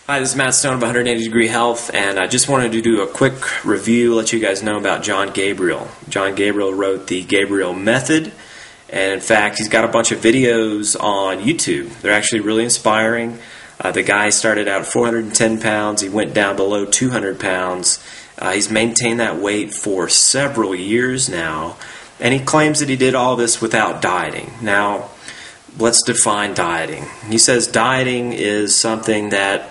Hi, this is Matt Stone of 180 Degree Health, and I just wanted to do a quick review, let you guys know about Jon Gabriel. Jon Gabriel wrote the Gabriel Method, and in fact, he's got a bunch of videos on YouTube. They're actually really inspiring. The guy started out at 410 pounds. He went down below 200 pounds. He's maintained that weight for several years now, and he claims that he did all this without dieting. Now, let's define dieting. He says dieting is something that,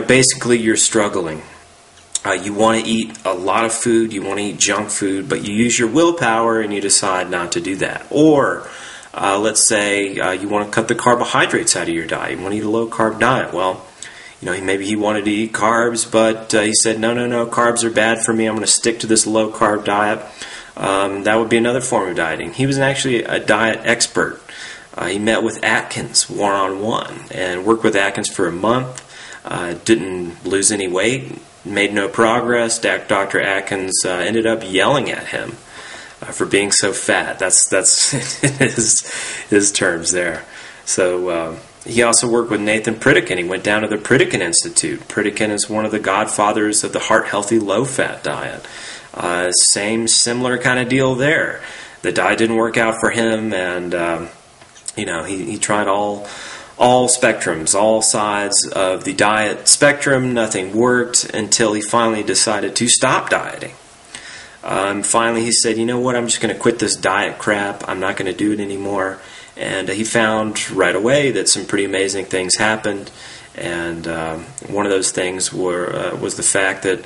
basically you're struggling. You want to eat a lot of food, you want to eat junk food, but you use your willpower and you decide not to do that. Or, let's say you want to cut the carbohydrates out of your diet. You want to eat a low-carb diet. Well, maybe he wanted to eat carbs, but he said, no, carbs are bad for me. I'm going to stick to this low-carb diet. That would be another form of dieting. He was actually a diet expert. He met with Atkins one-on-one and worked with Atkins for a month. Didn't lose any weight, made no progress. Dr. Atkins ended up yelling at him for being so fat. That's his terms there. So he also worked with Nathan Pritikin. He went down to the Pritikin Institute. Pritikin is one of the godfathers of the heart-healthy, low-fat diet. Similar kind of deal there. The diet didn't work out for him, and he tried all spectrums, all sides of the diet spectrum. Nothing worked until he finally decided to stop dieting. Finally, he said, you know what, I'm just going to quit this diet crap. I'm not going to do it anymore. And he found right away that some pretty amazing things happened. And one of those things was the fact that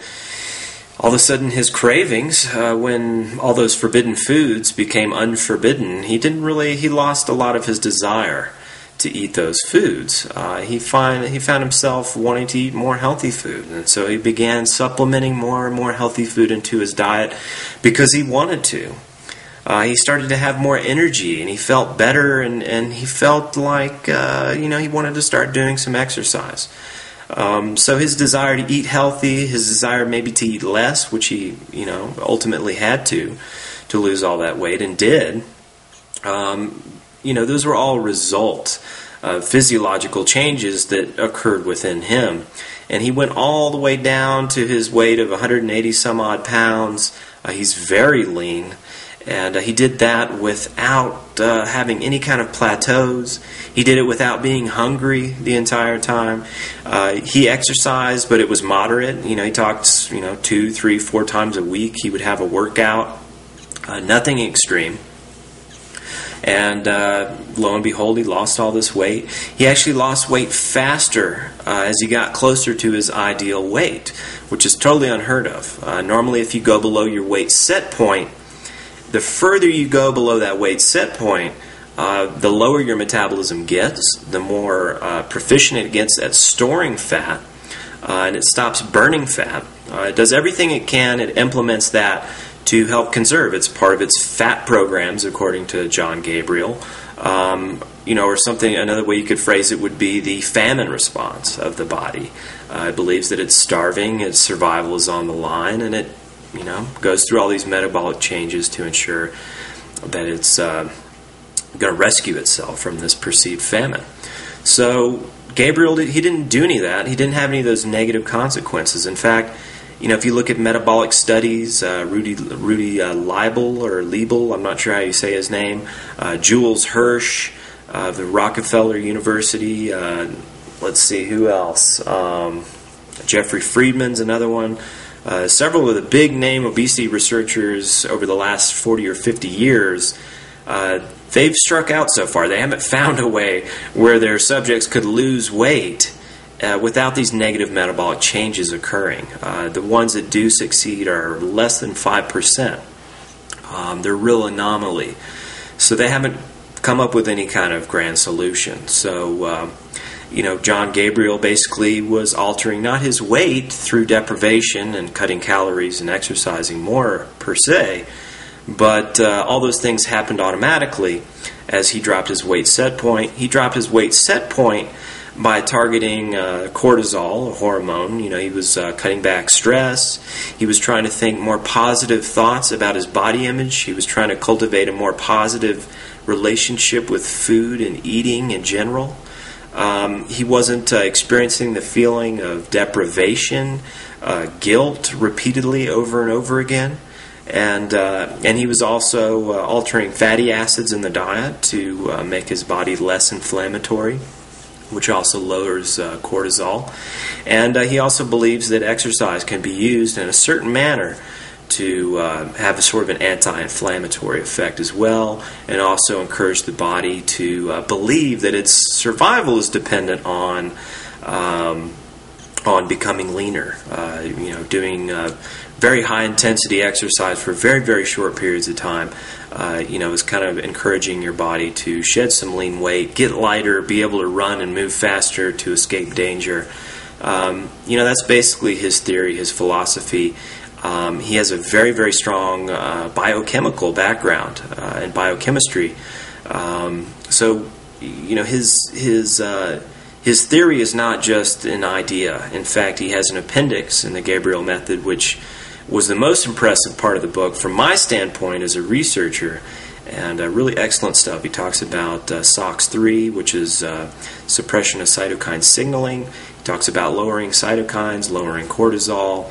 all of a sudden his cravings, when all those forbidden foods became unforbidden, he lost a lot of his desire to eat those foods. He found himself wanting to eat more healthy food, and so he began supplementing more and more healthy food into his diet because he wanted to. He started to have more energy, and he felt better, and he felt like he wanted to start doing some exercise. So his desire to eat healthy, his desire maybe to eat less, which he ultimately had to lose all that weight and did. Those were all results of physiological changes that occurred within him. And he went all the way down to his weight of 180 some odd pounds. He's very lean. And he did that without having any kind of plateaus. He did it without being hungry the entire time. He exercised, but it was moderate. He talked 2, 3, 4 times a week. He would have a workout. Nothing extreme. And lo and behold, he lost all this weight. He actually lost weight faster as he got closer to his ideal weight, which is totally unheard of. Normally, if you go below your weight set point, the further you go below that weight set point, the lower your metabolism gets, the more proficient it gets at storing fat, and it stops burning fat. It does everything it can. It implements that to help conserve. It's part of its fat programs, according to Jon Gabriel. Or something, another way you could phrase it would be the famine response of the body. It believes that it's starving, its survival is on the line, and it goes through all these metabolic changes to ensure that it's going to rescue itself from this perceived famine. So Gabriel, he didn't do any of that. He didn't have any of those negative consequences. In fact, if you look at metabolic studies, Rudy Liebel, I'm not sure how you say his name, Jules Hirsch, the Rockefeller University, let's see, who else? Jeffrey Friedman's another one. Several of the big name obesity researchers over the last 40 or 50 years, they've struck out so far. They haven't found a way where their subjects could lose weight without these negative metabolic changes occurring. The ones that do succeed are less than 5%. They're a real anomaly. So they haven't come up with any kind of grand solution. So, Jon Gabriel basically was altering not his weight through deprivation and cutting calories and exercising more per se, but all those things happened automatically as he dropped his weight set point. He dropped his weight set point by targeting cortisol, a hormone. He was cutting back stress. He was trying to think more positive thoughts about his body image. He was trying to cultivate a more positive relationship with food and eating in general. He wasn't experiencing the feeling of deprivation, guilt repeatedly over and over again. And he was also altering fatty acids in the diet to make his body less inflammatory, which also lowers cortisol. And he also believes that exercise can be used in a certain manner to have a sort of an anti-inflammatory effect as well, and also encourage the body to believe that its survival is dependent on becoming leaner. Doing very high intensity exercise for very, very short periods of time, is kind of encouraging your body to shed some lean weight, get lighter, be able to run and move faster to escape danger. That's basically his theory, his philosophy. He has a very, very strong biochemical background and biochemistry. His theory is not just an idea. In fact, he has an appendix in the Gabriel Method, which was the most impressive part of the book from my standpoint as a researcher, and really excellent stuff. He talks about SOX3, which is suppression of cytokine signaling. He talks about lowering cytokines, lowering cortisol,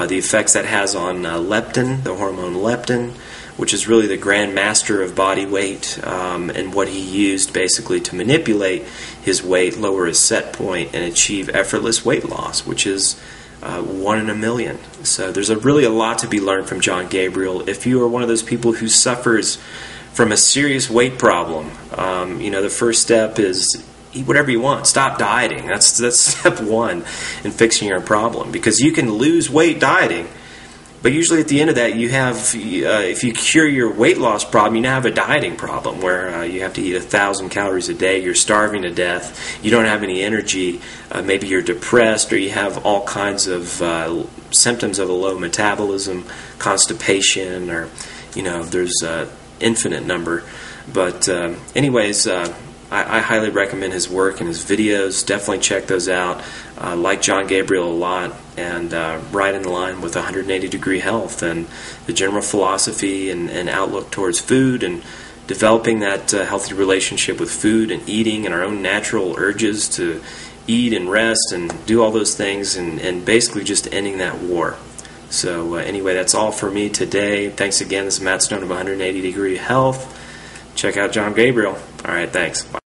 the effects that has on leptin, the hormone leptin, which is really the grand master of body weight, and what he used basically to manipulate his weight, lower his set point, and achieve effortless weight loss, which is 1 in a million. So there's really a lot to be learned from Jon Gabriel. If you are one of those people who suffers from a serious weight problem, the first step is eat whatever you want. Stop dieting. That's step one in fixing your problem, because you can lose weight dieting, but usually at the end of that, you have, if you cure your weight loss problem, you now have a dieting problem where you have to eat 1,000 calories a day, you're starving to death, you don't have any energy, maybe you're depressed, or you have all kinds of symptoms of a low metabolism, constipation, or, there's an infinite number. But anyways, I highly recommend his work and his videos. Definitely check those out. I like Jon Gabriel a lot, and right in line with 180 Degree Health and the general philosophy and outlook towards food, and developing that healthy relationship with food and eating and our own natural urges to eat and rest and do all those things, and basically just ending that war. So anyway, that's all for me today. Thanks again. This is Matt Stone of 180 Degree Health. Check out Jon Gabriel. All right, thanks. Bye.